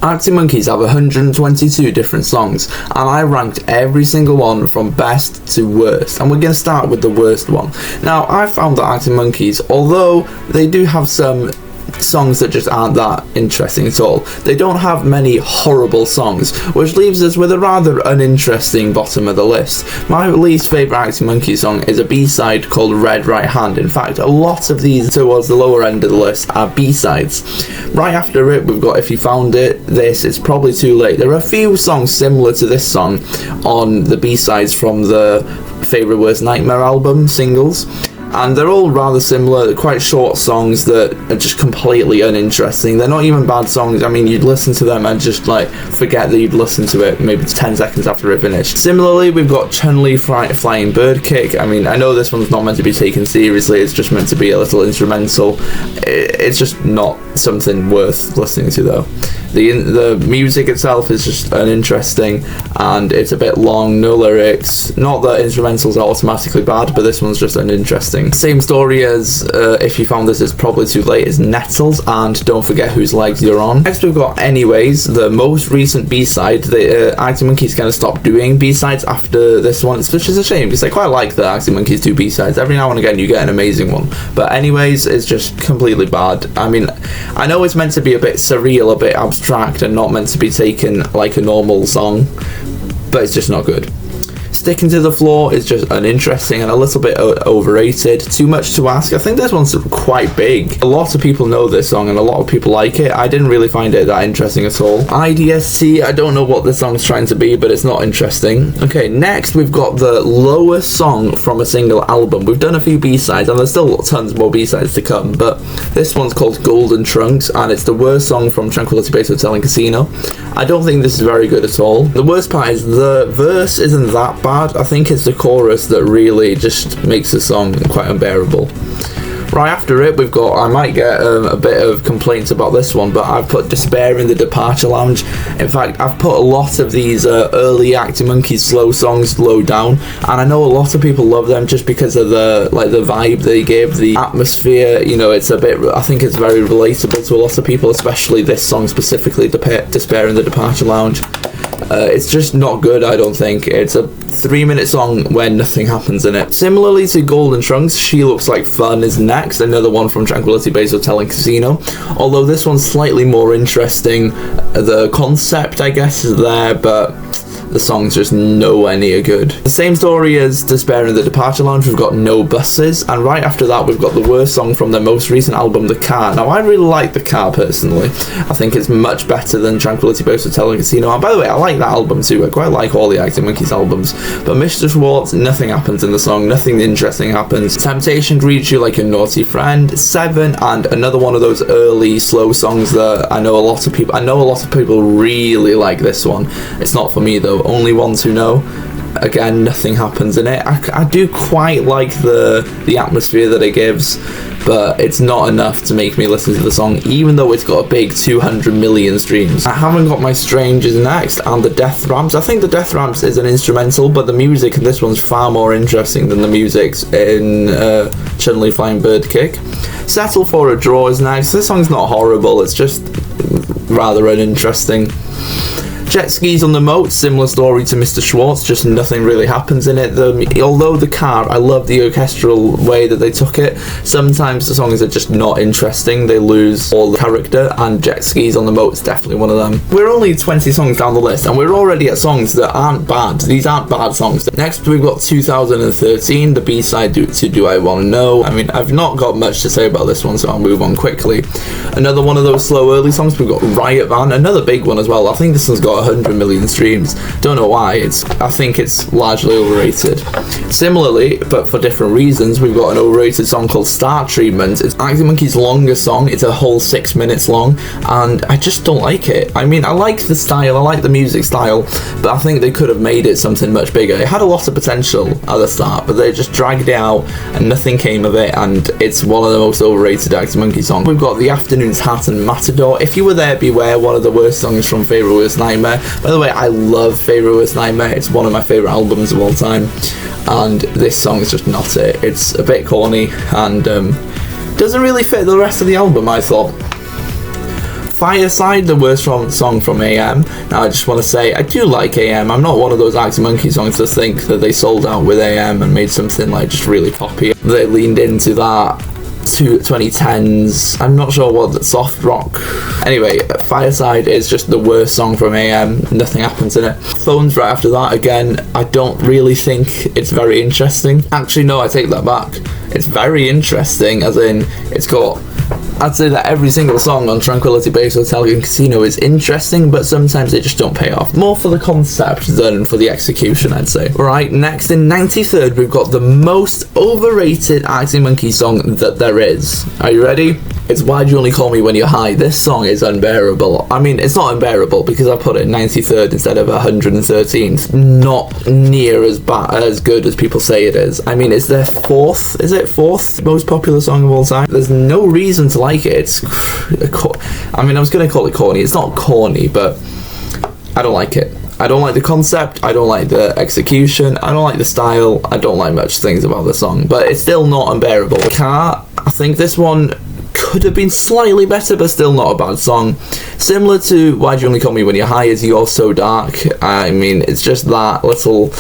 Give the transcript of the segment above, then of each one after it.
Arctic Monkeys have 122 different songs, and I ranked every single one from best to worst, and we're going to start with the worst one. Now, I found that Arctic Monkeys, although they do have some songs that just aren't that interesting at all, they don't have many horrible songs, which leaves us with a rather uninteresting bottom of the list. My least favourite Arctic Monkeys song is a B-side called Red Right Hand. In fact, a lot of these towards the lower end of the list are B-sides. Right after it, we've got If You Found It, This, It's Probably Too Late. There are a few songs similar to this song on the B-sides from the Favourite Worst Nightmare album singles, and they're all rather similar. They're quite short songs that are just completely uninteresting. They're not even bad songs. I mean, you'd listen to them and just like forget that you'd listened to it maybe 10 seconds after it finished. Similarly, we've got Chun-Li Flying Bird Kick. I mean, I know this one's not meant to be taken seriously, it's just meant to be a little instrumental. It's just not something worth listening to though. The music itself is just uninteresting, and it's a bit long, no lyrics. Not that instrumentals are automatically bad, but this one's just uninteresting. Same story as If You Found This, It's Probably Too Late is Nettles, and Don't Forget Whose Legs You're On. Next we've got Anyways, the most recent B-side. The Arctic Monkeys kind of stopped doing B-sides after this one, which is a shame, because I quite like the Arctic Monkeys do B-sides. Every now and again you get an amazing one, but Anyways is just completely bad. I mean, I know it's meant to be a bit surreal, a bit abstract, and not meant to be taken like a normal song, but it's just not good. Sticking to the Floor is just uninteresting and a little bit overrated. Too Much to Ask, I think this one's quite big. A lot of people know this song and a lot of people like it. I didn't really find it that interesting at all. IDST, I don't know what this song's trying to be, but it's not interesting. Okay, next we've got the lowest song from a single album. We've done a few B-sides and there's still tons more B-sides to come, but this one's called Golden Trunks and it's the worst song from Tranquility Base Hotel and Casino. I don't think this is very good at all. The worst part is the verse isn't that bad. I think it's the chorus that really just makes the song quite unbearable. Right after it, we've got, I might get a bit of complaints about this one, but I've put Despair in the Departure Lounge. In fact, I've put a lot of these early Arctic Monkeys slow songs low down, and I know a lot of people love them just because of the vibe they give, the atmosphere. You know, it's a bit, I think it's very relatable to a lot of people, especially this song specifically, Despair in the Departure Lounge. It's just not good, I don't think. It's a 3-minute song where nothing happens in it. Similarly to Golden Trunks, She Looks Like Fun is next, another one from Tranquility Base Hotel and Casino. Although this one's slightly more interesting. The concept, I guess, is there, but the song's just nowhere near good. The same story as Despair in the Departure Lounge, we've got No Buses, and right after that we've got the worst song from their most recent album, The Car. Now, I really like The Car personally. I think it's much better than Tranquility Base Hotel and Casino, and by the way, I like that album too. I quite like all the Arctic Monkeys albums, but Mr. Schwartz, nothing happens in the song, nothing interesting happens. Temptation greets you like a naughty friend, Seven, and another one of those early slow songs that I know a lot of people really like this one. It's not for me though. Only Ones Who Know. Again, nothing happens in it. I do quite like the atmosphere that it gives, but it's not enough to make me listen to the song, even though it's got a big 200 million streams. I haven't got My Strangers next, and the Death Ramps. I think the Death Ramps is an instrumental, but the music in this one's far more interesting than the music in Chun-Li Flying Bird Kick. Settle for a Draw is next. This song's not horrible, it's just rather uninteresting. Jet Skis on the Moat, similar story to Mr. Schwartz, just nothing really happens in it. Although The Car, I love the orchestral way that they took it. Sometimes the songs are just not interesting, they lose all the character, and Jet Skis on the Moat is definitely one of them. We're only 20 songs down the list, and we're already at songs that aren't bad. These aren't bad songs. Next we've got 2013, the B-side to Do I Wanna Know. I mean, I've not got much to say about this one, so I'll move on quickly. Another one of those slow early songs, we've got Riot Van, another big one as well. I think this one's got 100 million streams. Don't know why. I think it's largely overrated. Similarly, but for different reasons, we've got an overrated song called Star Treatment. It's Arctic Monkeys' longest song. It's a whole 6 minutes long, and I just don't like it. I mean, I like the style, I like the music style, but I think they could have made it something much bigger. It had a lot of potential at the start, but they just dragged it out and nothing came of it, and it's one of the most overrated Arctic Monkeys songs. We've got The Afternoon's Hat and Matador. If You Were There, Beware, one of the worst songs from Favourite Worst Nightmare. By the way, I love Favourite Worst Nightmare. It's one of my favourite albums of all time, and this song is just not it. It's a bit corny and doesn't really fit the rest of the album, I thought. Fireside, the worst song from AM. Now I just want to say, I do like AM. I'm not one of those Arctic Monkeys songs that think that they sold out with AM and made something like just really poppy. They leaned into that 2010s, I'm not sure what, the soft rock. Anyway, Fireside is just the worst song from AM. Nothing happens in it. Phones right after that, again, I don't really think it's very interesting. Actually, no, I take that back. It's very interesting, as in, it's got, I'd say that every single song on Tranquility Base Hotel and Casino is interesting, but sometimes they just don't pay off. More for the concept than for the execution, I'd say. Right, next in 93rd, we've got the most overrated Arctic Monkeys song that there is. Are you ready? It's Why'd You Only Call Me When You're High. This song is unbearable. I mean, it's not unbearable because I put it in 93rd instead of 113th. Not near as good as people say it is. I mean, it's their fourth most popular song of all time. There's no reason to like it. It's, I mean, I was going to call it corny. It's not corny, but I don't like it. I don't like the concept, I don't like the execution, I don't like the style, I don't like much things about the song, but it's still not unbearable. I think this one could have been slightly better, but still not a bad song. Similar to Why'd You Only Call Me When You're High is You're So Dark. I mean, it's just that little,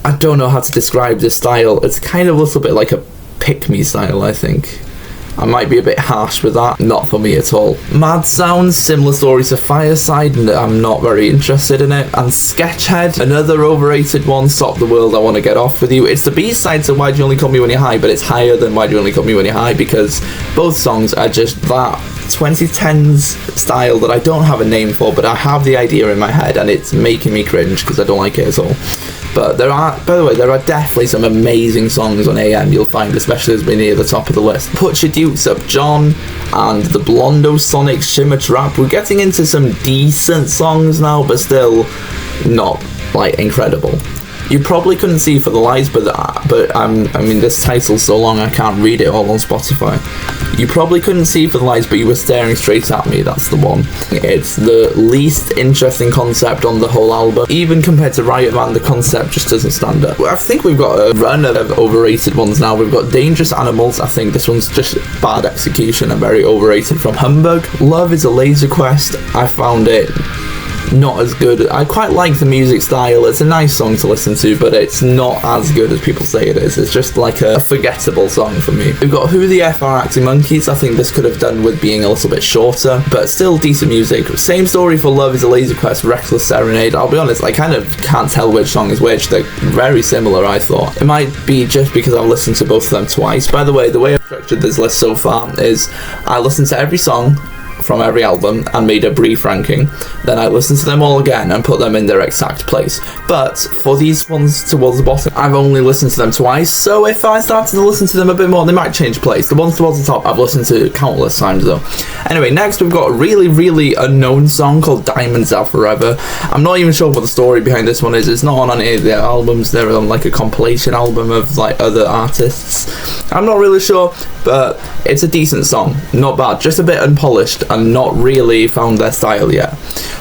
I don't know how to describe this style. It's kind of a little bit like a pick-me style, I think. I might be a bit harsh with that, not for me at all. Mad Sounds, similar story to Fireside, and I'm not very interested in it. And Sketchhead, another overrated one, Stop the World, I Want to Get Off With You. It's the B-side to Why'd You Only Call Me When You're High, but it's higher than Why'd You Only Call Me When You're High because both songs are just that 2010s style that I don't have a name for, but I have the idea in my head and it's making me cringe because I don't like it at all. But there are, by the way, there are definitely some amazing songs on AM you'll find, especially as we're near the top of the list. Put Your Dukes Up John and the Blondo Sonic Shimmer Trap. We're getting into some decent songs now, but still not, like, incredible. You probably couldn't see For the Lies, but I mean, this title's so long I can't read it all on Spotify. You probably couldn't see For the Lies, but you were staring straight at me. That's the one. It's the least interesting concept on the whole album. Even compared to Riot Man, the concept just doesn't stand up. I think we've got a run of overrated ones now. We've got Dangerous Animals. I think this one's just bad execution and very overrated from Humbug. Love Is a Laser Quest. I found it not as good. I quite like the music style. It's a nice song to listen to, but it's not as good as people say it is. It's just like a forgettable song for me. We've got Who the F Are Arctic Monkeys. I think this could have done with being a little bit shorter, but still decent music. Same story for Love Is a Laser Quest, Reckless Serenade. I'll be honest, I kind of can't tell which song is which. They're very similar, I thought. It might be just because I've listened to both of them twice. By the way I've structured this list so far is I listened to every song from every album and made a brief ranking. Then I listened to them all again and put them in their exact place. But for these ones towards the bottom, I've only listened to them twice, so if I started to listen to them a bit more, they might change place. The ones towards the top I've listened to countless times though. Anyway, next we've got a really unknown song called Diamonds Are Forever. I'm not even sure what the story behind this one is. It's not on any of their albums. They're on like a compilation album of like other artists. I'm not really sure, but it's a decent song. Not bad, just a bit unpolished and not really found their style yet.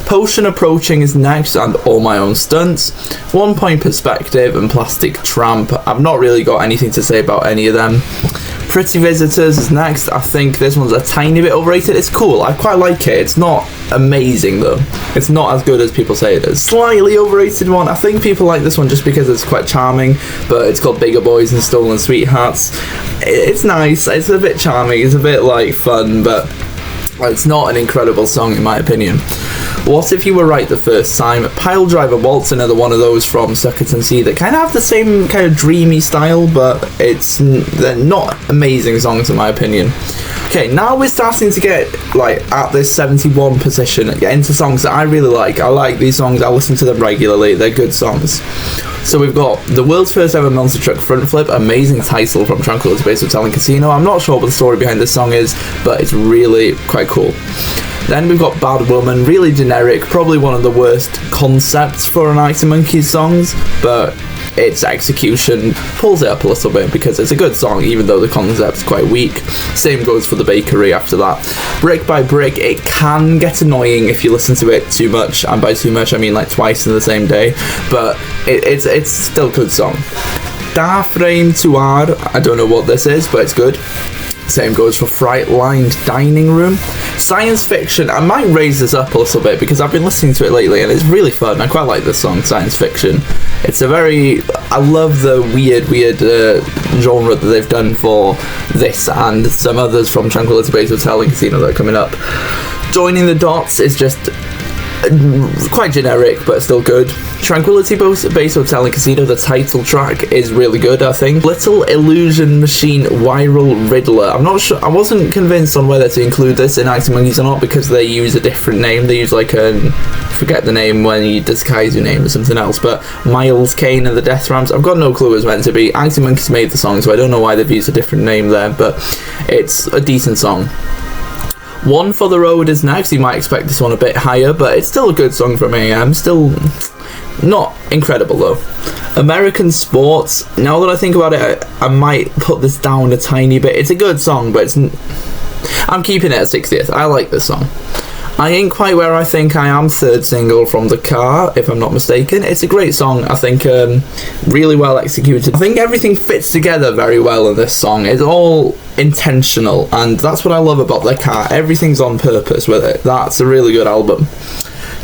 Potion Approaching is next, and All My Own Stunts. 1 Point Perspective and Plastic Tramp. I've not really got anything to say about any of them. Pretty Visitors is next. I think this one's a tiny bit overrated. It's cool, I quite like it. It's not amazing though. It's not as good as people say it is. Slightly overrated one. I think people like this one just because it's quite charming, but it's called Bigger Boys and Stolen Sweethearts. It's nice, it's a bit charming, it's a bit like fun, but it's not an incredible song in my opinion. What If You Were Right the First Time? Pile Driver Waltz, another one of those from Suckerton Sea that kind of have the same kind of dreamy style, but they're not amazing songs in my opinion. Okay, now we're starting to get like at this 71 position and get into songs that I really like. I like these songs, I listen to them regularly, they're good songs. So we've got The World's First Ever Monster Truck Front Flip, amazing title from Tranquility Base Hotel and Casino. I'm not sure what the story behind this song is, but it's really quite cool. Then we've got Bad Woman, really generic, probably one of the worst concepts for an Arctic Monkeys songs, but its execution pulls it up a little bit because it's a good song even though the concept's quite weak. Same goes for The Bakery after that. Brick by Brick, it can get annoying if you listen to it too much, and by too much I mean like twice in the same day, but it's still a good song. Da Frame Tuar, I don't know what this is, but it's good. Same goes for Fright Lined Dining Room. Science Fiction, I might raise this up a little bit because I've been listening to it lately and it's really fun. I quite like this song, Science Fiction. It's I love the weird genre that they've done for this and some others from Tranquility Base Hotel and Casino that are coming up. Joining the Dots is just quite generic but still good. Tranquility Base Hotel and Casino, the title track, is really good, I think. Little Illusion Machine Viral Riddler. I'm not sure, I wasn't convinced on whether to include this in Arctic Monkeys or not because they use a different name. They use like forget the name when you disguise your name or something else, but Miles Kane and the Death Ramps, I've got no clue what it's meant to be. Arctic Monkeys made the song, so I don't know why they've used a different name there, but it's a decent song. One for the Road is next. You might expect this one a bit higher, but it's still a good song from AM. Still not incredible though. American Sports. Now that I think about it, I might put this down a tiny bit. It's a good song, but I'm keeping it at 60th. I like this song. I Ain't Quite Where I Think I Am, third single from The Car, if I'm not mistaken. It's a great song, I think, really well executed. I think everything fits together very well in this song. It's all intentional, and that's what I love about The Car. Everything's on purpose with it. That's a really good album.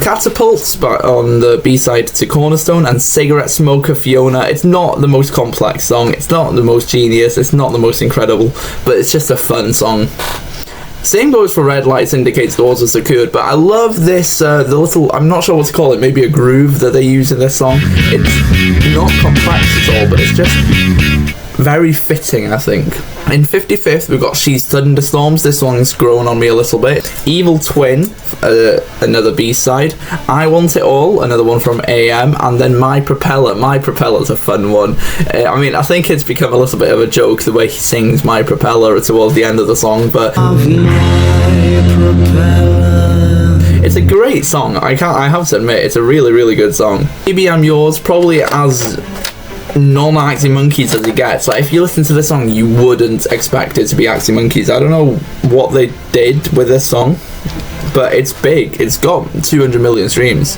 Catapults, but on the B-side to Cornerstone, and Cigarette Smoker Fiona. It's not the most complex song, it's not the most genius, it's not the most incredible, but it's just a fun song. Same goes for Red Lights Indicates the Wars have secured, but I love this, the little, I'm not sure what to call it, maybe a groove that they use in this song. It's not complex at all, but it's just very fitting, I think. In 55th, we've got She's Thunderstorms. This one's grown on me a little bit. Evil Twin, another B-side. I Want It All, another one from AM. And then My Propeller. My Propeller's a fun one. I mean, I think it's become a little bit of a joke the way he sings My Propeller towards the end of the song, but it's a great song. I have to admit, it's a really, really good song. Maybe I'm Yours, probably as non-Arctic Monkeys as it gets. Like, if you listen to this song, you wouldn't expect it to be Arctic Monkeys. I don't know what they did with this song, but it's big. It's got 200 million streams,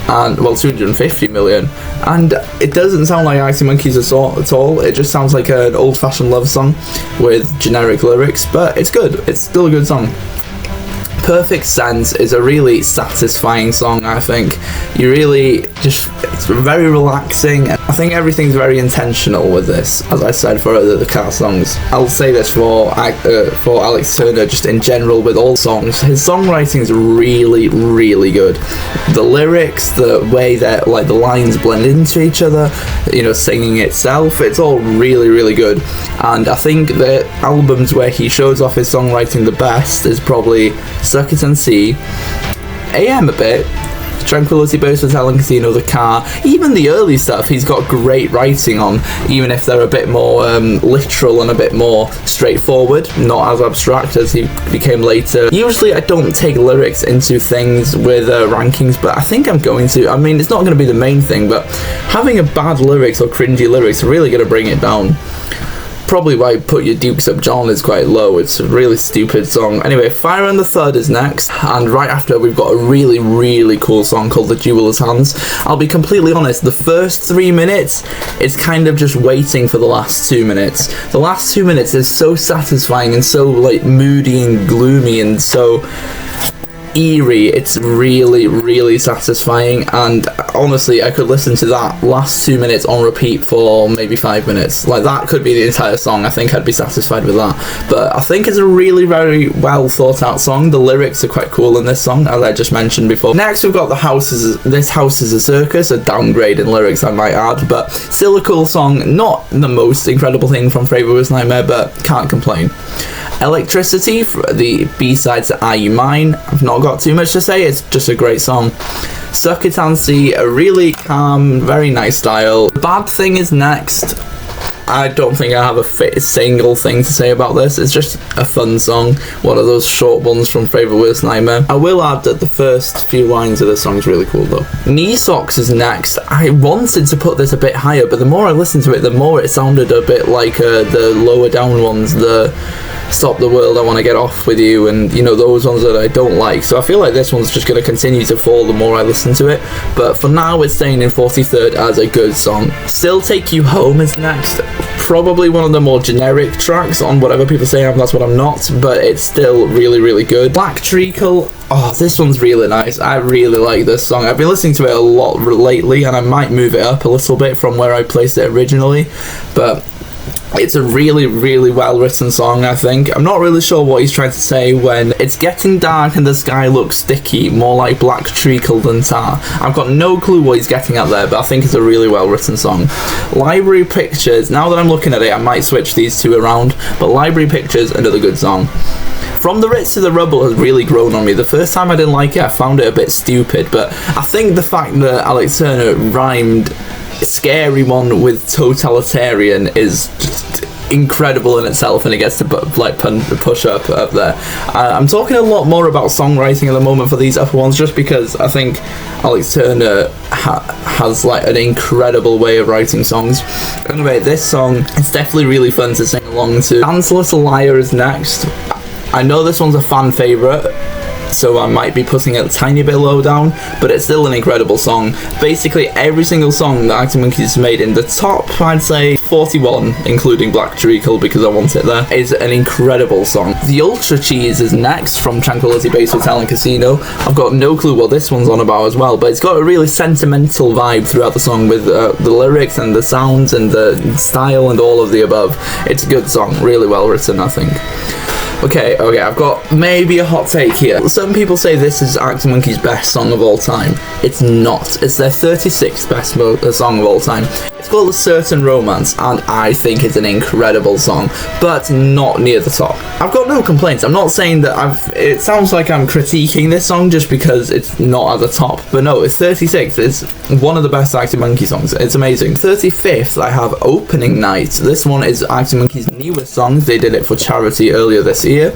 and well, 250 million, and it doesn't sound like Arctic Monkeys at all. It just sounds like an old-fashioned love song with generic lyrics, but it's good. It's still a good song. Perfect Sense is a really satisfying song, I think. You really it's very relaxing. I think everything's very intentional with this, as I said for the Car songs. I'll say this for Alex Turner, just in general with all songs. His songwriting is really, really good. The lyrics, the way that like the lines blend into each other, you know, singing itself, it's all really, really good. And I think the albums where he shows off his songwriting the best is probably Suck It and See, AM a bit, Tranquility Base Hotel and Casino, The Car. Even the early stuff he's got great writing on, even if they're a bit more literal and a bit more straightforward, not as abstract as he became later. Usually I don't take lyrics into things with rankings, but I think I'm going to. I mean, it's not going to be the main thing, but having a bad lyrics or cringy lyrics are really going to bring it down. Probably why Put Your Dukes Up John is quite low. It's a really stupid song. Anyway, Fire and the Third is next, and right after we've got a really, really cool song called The Jeweler's Hands. I'll be completely honest, the first 3 minutes is kind of just waiting for the last 2 minutes. The last 2 minutes is so satisfying and so like moody and gloomy and so eerie. It's really, really satisfying, and honestly I could listen to that last 2 minutes on repeat for maybe 5 minutes. Like, that could be the entire song. I think I'd be satisfied with that. But I think it's a really, very well thought out song. The lyrics are quite cool in this song, as I just mentioned before. Next we've got This House is a Circus, a downgrade in lyrics I might add, but still a cool song. Not the most incredible thing from Favourite Worst Nightmare, but can't complain. Electricity, the B-side to Are You Mine. I've not got too much to say, it's just a great song. Suck It and See, a really calm, very nice style. Bad Thing is next. I don't think I have a single thing to say about this. It's just a fun song, one of those short ones from Favourite Worst Nightmare. I will add that the first few lines of the song is really cool though. Knee Socks is next. I wanted to put this a bit higher, but the more I listened to it, the more it sounded a bit like the lower down ones, the Stop the World, I Want to Get Off With You, and you know, those ones that I don't like. So I feel like this one's just going to continue to fall the more I listen to it, but for now it's staying in 43rd as a good song. Still Take You Home is next. Probably one of the more generic tracks on whatever people say that's what I'm not, but it's still really, really good. Black Treacle, oh, this one's really nice. I really like this song. I've been listening to it a lot lately, and I might move it up a little bit from where I placed it originally, but it's a really, really well written song, I think. I'm not really sure what he's trying to say when it's getting dark and the sky looks sticky, more like black treacle than tar. I've got no clue what he's getting at there, but I think it's a really well written song. Library Pictures, now that I'm looking at it, I might switch these two around, but Library Pictures, another good song. From the Ritz to the Rubble has really grown on me. The first time I didn't like it, I found it a bit stupid, but I think the fact that Alex Turner rhymed Scary One with totalitarian is just incredible in itself, and it gets to push up there. I'm talking a lot more about songwriting at the moment for these upper ones, just because I think Alex Turner has like an incredible way of writing songs. Anyway, this song, it's definitely really fun to sing along to. Dance Little Liar is next. I know this one's a fan favourite, so I might be putting it a tiny bit low down, but it's still an incredible song. Basically every single song that Arctic Monkeys made in the top, I'd say 41, including Black Treacle because I want it there, is an incredible song. The Ultra Cheese is next from Tranquility Base Hotel and Casino. I've got no clue what this one's on about as well, but it's got a really sentimental vibe throughout the song with the lyrics and the sounds and the style and all of the above. It's a good song, really well written, I think. Okay, I've got maybe a hot take here. Some people say this is Arctic Monkeys' best song of all time. It's not. It's their 36th best song of all time. It's called A Certain Romance, and I think it's an incredible song, but not near the top. I've got no complaints. I'm not saying that it sounds like I'm critiquing this song just because it's not at the top, but no, it's 36th. It's one of the best Arctic Monkeys songs. It's amazing. 35th, I have Opening Night. This one is Arctic Monkeys' newest song. They did it for charity earlier this year,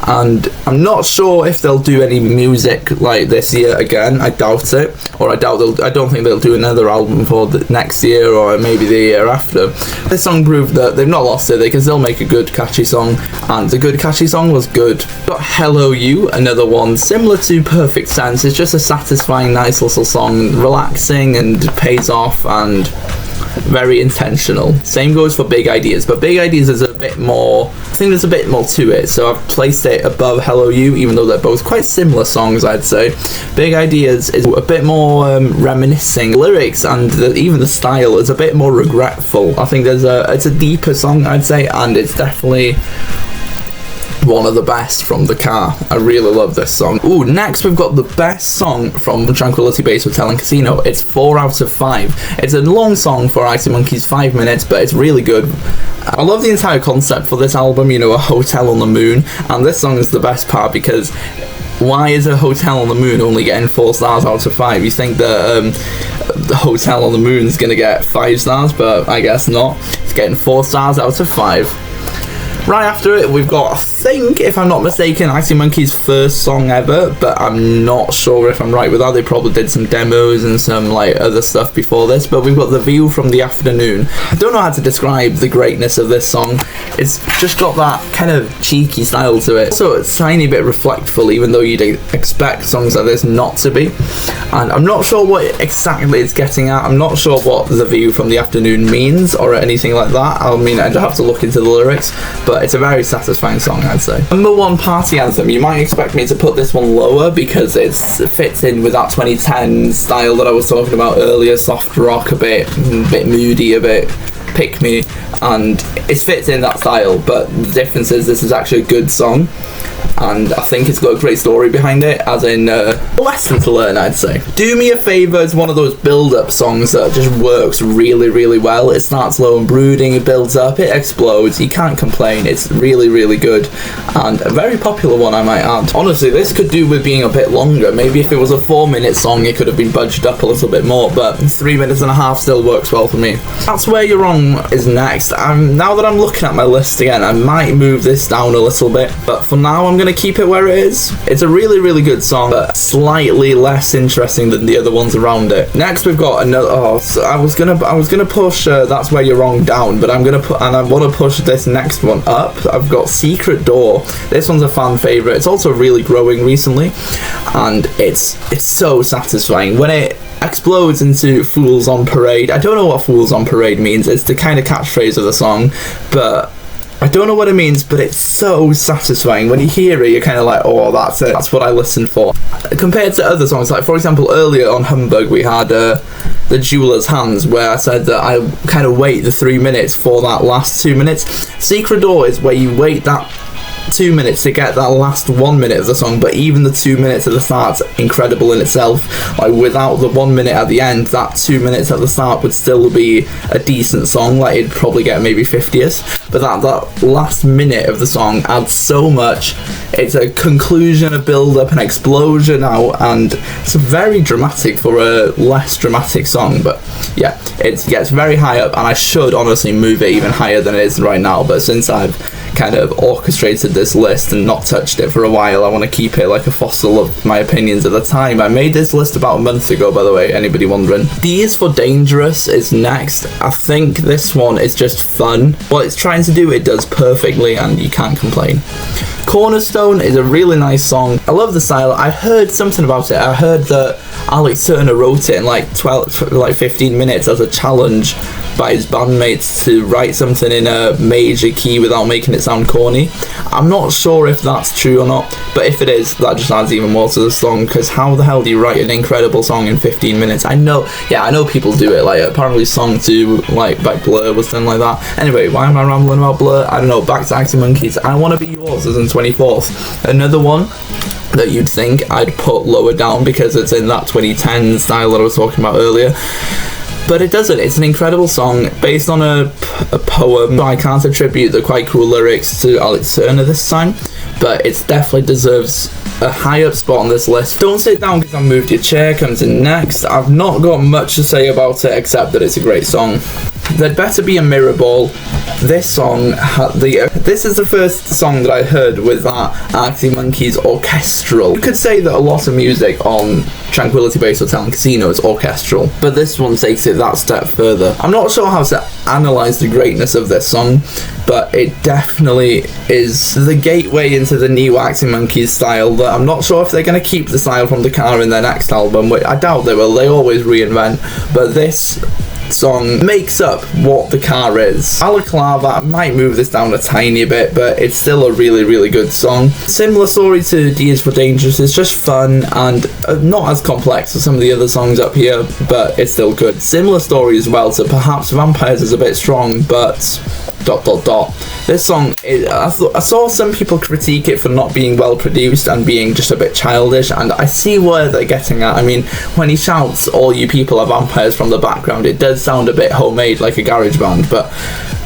and I'm not sure if they'll do any music like this year again. I doubt it, or I don't think they'll do another album for the next year or maybe the year after. This song proved that they've not lost it. They can still make a good catchy song, and the good catchy song was good. Got Hello You, another one similar to Perfect Sense. It's just a satisfying, nice little song, relaxing and pays off and very intentional. Same goes for Big Ideas, but Big Ideas is a bit more, I think there's a bit more to it, so I've placed it above Hello You, even though they're both quite similar songs, I'd say. Big Ideas is a bit more reminiscing. Lyrics and even the style is a bit more regretful. I think it's a deeper song, I'd say, and it's definitely one of the best from the car. I really love this song. Ooh, next we've got the best song from Tranquility Base Hotel and Casino. It's 4 out of 5. It's a long song for Arctic Monkeys, 5 minutes, but it's really good. I love the entire concept for this album, you know, a hotel on the moon, and this song is the best part because why is a hotel on the moon only getting 4 stars out of 5? You think that the hotel on the moon is going to get 5 stars, but I guess not. It's getting 4 stars out of 5. Right after it, we've got, I think, if I'm not mistaken, Arctic Monkeys' first song ever, but I'm not sure if I'm right with that. They probably did some demos and some like other stuff before this, but we've got The View from the Afternoon. I don't know how to describe the greatness of this song. It's just got that kind of cheeky style to it. So it's a tiny bit reflectful, even though you'd expect songs like this not to be. And I'm not sure what exactly it's getting at. I'm not sure what The View from the Afternoon means or anything like that. I mean, I'd have to look into the lyrics, but it's a very satisfying song, I'd say. Number 1 party anthem. You might expect me to put this one lower because it fits in with that 2010 style that I was talking about earlier, soft rock, a bit moody, a bit pick me, and it fits in that style, but the difference is this is actually a good song, and I think it's got a great story behind it, as in a lesson to learn, I'd say. Do Me a Favour is one of those build-up songs that just works really, really well. It starts low and brooding, it builds up, it explodes, you can't complain. It's really, really good, and a very popular one, I might add. Honestly, this could do with being a bit longer. Maybe if it was a 4-minute song, it could have been budged up a little bit more, but 3 minutes and a half still works well for me. That's Where You're Wrong is next. Now that I'm looking at my list again, I might move this down a little bit, but for now I'm I'm gonna keep it where it is. It's a really, really good song, but slightly less interesting than the other ones around it. Next, we've got another. Oh, so I was gonna push That's Where You're Wrong down, but I want to push this next one up. I've got Secret Door. This one's a fan favorite. It's also really growing recently, and it's so satisfying when it explodes into Fools on Parade. I don't know what Fools on Parade means. It's the kind of catchphrase of the song, but I don't know what it means, but it's so satisfying. When you hear it, you're kind of like, oh, that's it. That's what I listened for. Compared to other songs, like, for example, earlier on Humbug, we had The Jeweler's Hands, where I said that I kind of wait the 3 minutes for that last 2 minutes. Secret Door is where you wait that 2 minutes to get that last 1 minute of the song, but even the 2 minutes at the start's incredible in itself. Like, without the 1 minute at the end, that 2 minutes at the start would still be a decent song. Like, it'd probably get maybe 50th, but that last minute of the song adds so much. It's a conclusion, a build up, an explosion out, and it's very dramatic for a less dramatic song. But yeah, it gets very high up, and I should honestly move it even higher than it is right now, but since I've kind of orchestrated this list and not touched it for a while, I want to keep it like a fossil of my opinions at the time. I made this list about a month ago, by the way, anybody wondering. D is for Dangerous is next. I think this one is just fun. What it's trying to do, it does perfectly, and you can't complain. Cornerstone is a really nice song. I love the style. I heard something about it. I heard that Alex Turner wrote it in like 15 minutes as a challenge by his bandmates to write something in a major key without making it sound corny. I'm not sure if that's true or not, but if it is, that just adds even more to the song, because how the hell do you write an incredible song in 15 minutes? I know people do it. Like, apparently Song 2, like, by Blur was done like that. Anyway, why am I rambling about Blur? I don't know. Back to Arctic Monkeys. I Want to Be Yours is in 24th. Another one that you'd think I'd put lower down because it's in that 2010 style that I was talking about earlier. But it doesn't. It's an incredible song based on a poem. I can't attribute the quite cool lyrics to Alex Turner this time, but it definitely deserves a high up spot on this list. Don't Sit Down Because I Moved Your Chair comes in next. I've not got much to say about it except that it's a great song. There'd Better Be a Mirror Ball. This song this is the first song that I heard with that Arctic Monkeys orchestral. You could say that a lot of music on Tranquility Base Hotel and Casino is orchestral, but this one takes it that step further. I'm not sure how to analyse the greatness of this song, but it definitely is the gateway into the new Arctic Monkeys style. That I'm not sure if they're going to keep the style from The Car in their next album, which I doubt they will. They always reinvent, but this song makes up what The Car is. Balaclava, I might move this down a tiny bit, but it's still a really, really good song. Similar story to D is for Dangerous. It's just fun and not as complex as some of the other songs up here, but it's still good. Similar story as well to perhaps Vampires is a bit strong, but ... This song, I saw some people critique it for not being well produced and being just a bit childish, and I see where they're getting at. I mean, when he shouts, "All you people are vampires" from the background, it does sound a bit homemade, like a garage band, but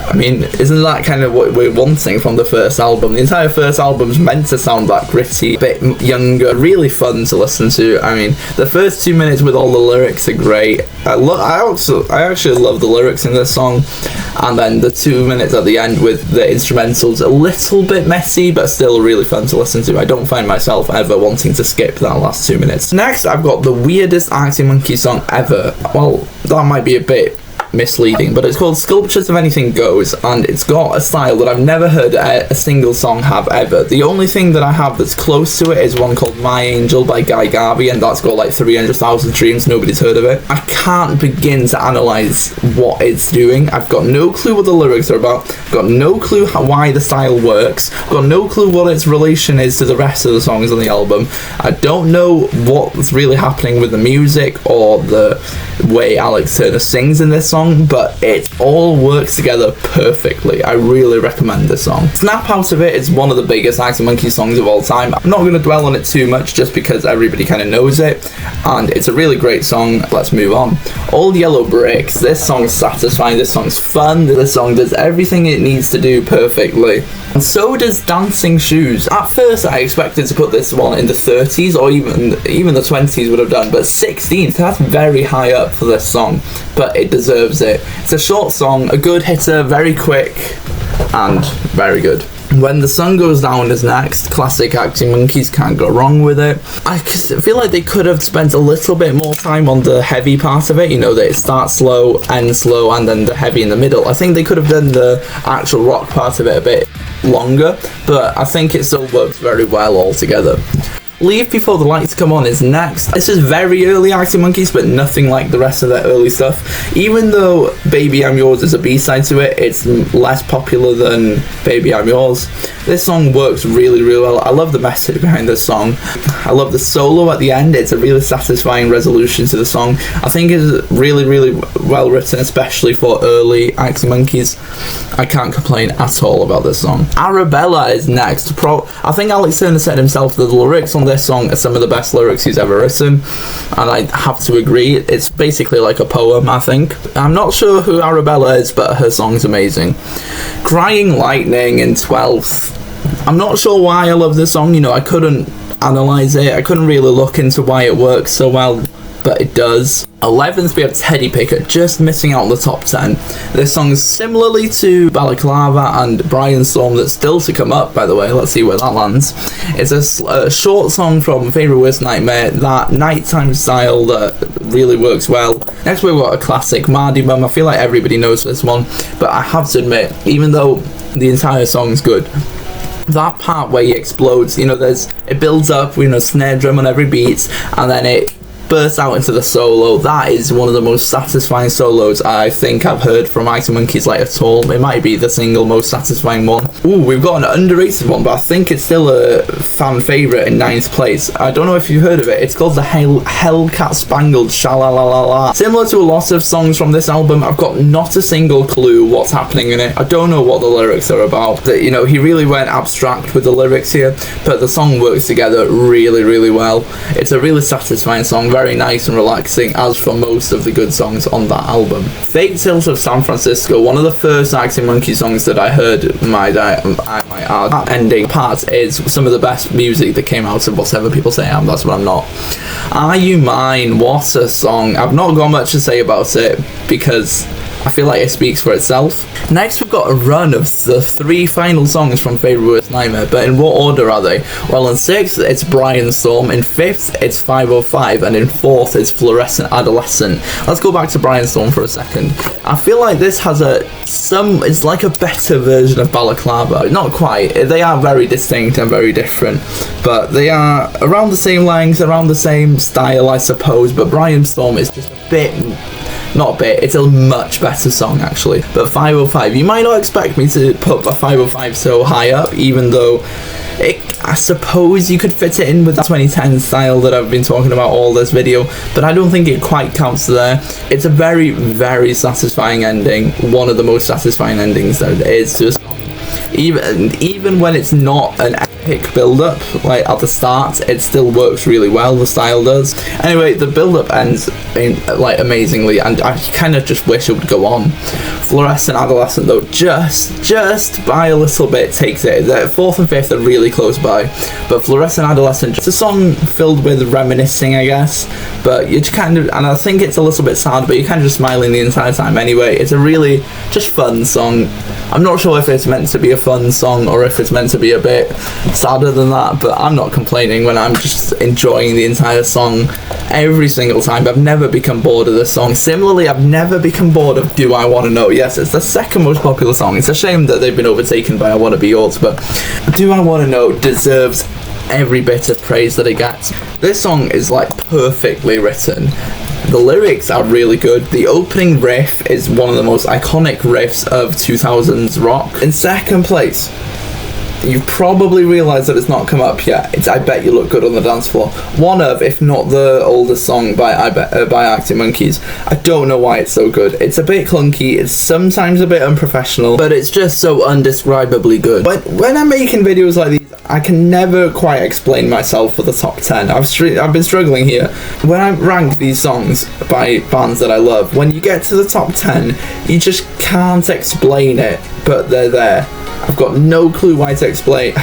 I mean, isn't that kind of what we're wanting from the first album? The entire first album's meant to sound that gritty, a bit younger, really fun to listen to. I mean, the first 2 minutes with all the lyrics are great. I actually love the lyrics in this song, and then the 2 minutes at the end with the instrumentals, a little bit messy, but still really fun to listen to. I don't find myself ever wanting to skip that last 2 minutes. Next, I've got the weirdest Arctic Monkeys song ever. Well, that might be a bit misleading, but it's called Sculptures of Anything Goes, and it's got a style that I've never heard a single song have ever. The only thing that I have that's close to it is one called My Angel by Guy Garvey, and that's got like 300,000 streams. Nobody's heard of it. I can't begin to analyse what it's doing. I've got no clue what the lyrics are about. I've got no clue why the style works. I've got no clue what its relation is to the rest of the songs on the album. I don't know what's really happening with the music or the way Alex Turner sings in this song, but it all works together perfectly. I really recommend this song. Snap Out of It is one of the biggest Arctic Monkeys songs of all time. I'm not going to dwell on it too much just because everybody kind of knows it, and it's a really great song. Let's move on. Old Yellow Bricks. This song's satisfying, this song's fun, this song does everything it needs to do perfectly. And so does Dancing Shoes. At first I expected to put this one in the 30s, or even the 20s would have done, but 16th, that's very high up for this song, but it deserves it. It's a short song, a good hitter, very quick, and very good. When the Sun Goes Down is next. Classic Arctic Monkeys, can't go wrong with it. I feel like they could have spent a little bit more time on the heavy part of it, you know, that it starts slow, ends slow, and then the heavy in the middle. I think they could have done the actual rock part of it a bit longer, but I think it still works very well altogether. Leave Before the Lights Come On is next. This is very early Arctic Monkeys, but nothing like the rest of their early stuff. Even though Baby I'm Yours is a B-side to it, it's less popular than Baby I'm Yours. This song works really, really well. I love the message behind this song. I love the solo at the end. It's a really satisfying resolution to the song. I think it's really, really well written, especially for early Arctic Monkeys. I can't complain at all about this song. Arabella is next. I think Alex Turner said himself that the lyrics on this song are some of the best lyrics he's ever written, and I have to agree. It's basically like a poem, I think. I'm not sure who Arabella is, but her song's amazing. Crying Lightning in 12th. I'm not sure why I love this song, you know, I couldn't analyse it, I couldn't really look into why it works so well, but it does. 11th we have Teddy Picker, just missing out on the top 10. This song is similarly to Balaclava and Brian Storm, that's still to come up, by the way. Let's see where that lands. It's a short song from Favourite Worst Nightmare, that nighttime style that really works well. Next we've got a classic, Mardy Bum. I feel like everybody knows this one, but I have to admit, even though the entire song's good, that part where he explodes, you know, it builds up, you know, snare drum on every beat, and then it bursts out into the solo. That is one of the most satisfying solos I think I've heard from Arctic Monkeys, like, at all. It might be the single most satisfying one. Ooh, we've got an underrated one, but I think it's still a fan favourite in 9th place. I don't know if you've heard of it. It's called the Hellcat Spangled Sha-La-La-La-La. Similar to a lot of songs from this album, I've got not a single clue what's happening in it. I don't know what the lyrics are about. You know, he really went abstract with the lyrics here, but the song works together really, really well. It's a really satisfying song, very nice and relaxing, as for most of the good songs on that album. Fake Tales of San Francisco, one of the first Arctic Monkeys songs that I heard, I might add. That ending part is some of the best music that came out of whatever people say I am, that's what I'm not. Are You Mine? What a song. I've not got much to say about it because I feel like it speaks for itself. Next we've got a run of the 3 final songs from Favourite Worst Nightmare, but in what order are they? Well, in 6th it's Brian Storm, in 5th it's 505, and in 4th it's Fluorescent Adolescent. Let's go back to Brian Storm for a second. I feel like this has it's like a better version of Balaclava. Not quite, they are very distinct and very different, but they are around the same length, around the same style, I suppose, but Brian Storm is just a bit... Not a bit, it's a much better song actually. But 505, you might not expect me to put a 505 so high up, even though I suppose you could fit it in with the 2010 style that I've been talking about all this video, but I don't think it quite counts there. It's a very, very satisfying ending, one of the most satisfying endings there is to a song. Even when it's not an epic build-up, like at the start, it still works really well, the style does. Anyway, the build-up ends like amazingly, and I kind of just wish it would go on. Fluorescent Adolescent though, just by a little bit takes it. The 4th and 5th are really close by, but Fluorescent Adolescent, it's a song filled with reminiscing, I guess, but you just kind of, and I think it's a little bit sad, but you're kind of just smiling the entire time anyway. It's a really just fun song. I'm not sure if it's meant to be a fun song or if it's meant to be a bit sadder than that, but I'm not complaining when I'm just enjoying the entire song every single time. I've never become bored of this song. Similarly, I've never become bored of Do I Want to Know. Yes, it's the second most popular song. It's a shame that they've been overtaken by I Want to Be Yours, but Do I Want to Know deserves every bit of praise that it gets. This song is like perfectly written. The lyrics are really good. The opening riff is one of the most iconic riffs of 2000s rock. In 2nd place, you've probably realised that it's not come up yet. It's I Bet You Look Good on the Dance Floor. One of, if not the oldest song by Arctic Monkeys. I don't know why it's so good. It's a bit clunky, it's sometimes a bit unprofessional, but it's just so undescribably good. When I'm making videos like these, I can never quite explain myself for the top 10. I've been struggling here. When I rank these songs by bands that I love, when you get to the top 10, you just can't explain it, but they're there. I've got no clue how to explain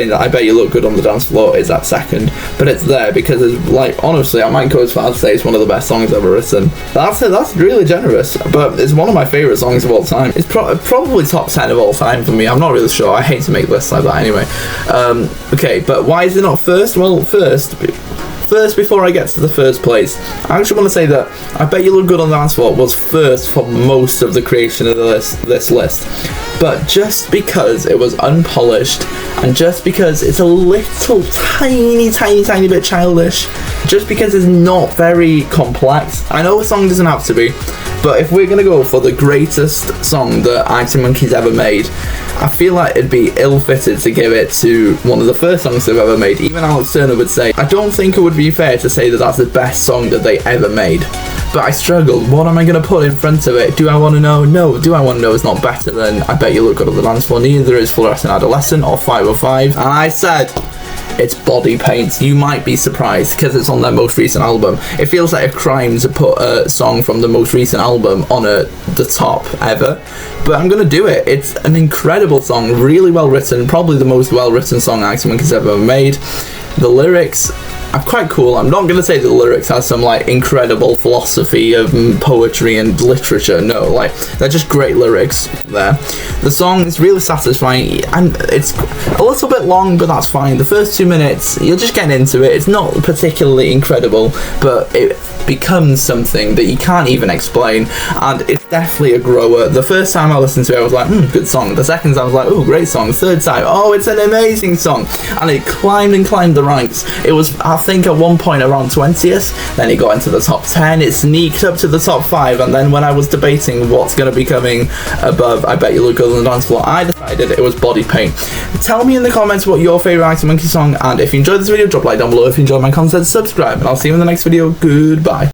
that I Bet You Look Good on the Dance Floor is at second, but it's there because it's like, honestly, I might go as far as to say it's one of the best songs ever written. That's really generous, but it's one of my favourite songs of all time. It's probably top 10 of all time for me. I'm not really sure. I hate to make lists like that anyway. Okay, but why is it not first? Well, first, before I get to the first place, I actually want to say that I Bet You Look Good on the Dance Floor was first for most of the creation of this list. But just because it was unpolished, and just because it's a little tiny bit childish, just because it's not very complex, I know a song doesn't have to be, but if we're going to go for the greatest song that Arctic Monkeys ever made, I feel like it'd be ill-fitted to give it to one of the first songs they've ever made. Even Alex Turner would say, I don't think it would be fair to say that that's the best song that they ever made. But I struggled. What am I going to put in front of it? Do I want to know? No. Do I want to know? It's not better than I Bet You Look Good on the Dance Floor. Neither is Fluorescent Adolescent or 505. And I said, it's Body Paint. You might be surprised because it's on their most recent album. It feels like a crime to put a song from the most recent album on the top ever, but I'm gonna do it. It's an incredible song, really well written, probably the most well written song Arctic Monkeys ever made. The lyrics are quite cool. I'm not going to say that the lyrics have some like incredible philosophy of poetry and literature. No, like they're just great lyrics there. The song is really satisfying, and it's a little bit long, but that's fine. The first 2 minutes, you're just getting into it. It's not particularly incredible, but it becomes something that you can't even explain, and it's definitely a grower. The first time I listened to it, I was like, good song. The second time I was like, oh, great song. The third time, oh, it's an amazing song. And it climbed the ranks. It was, I think, at one point around 20th, then it got into the top 10, it sneaked up to the top 5, and then when I was debating what's going to be coming above I Bet You Look Good on the Dance Floor, I decided it was Body Paint. Tell me in the comments what your favourite Arctic Monkeys song, and if you enjoyed this video, drop a like down below. If you enjoyed my content, subscribe, and I'll see you in the next video. Goodbye.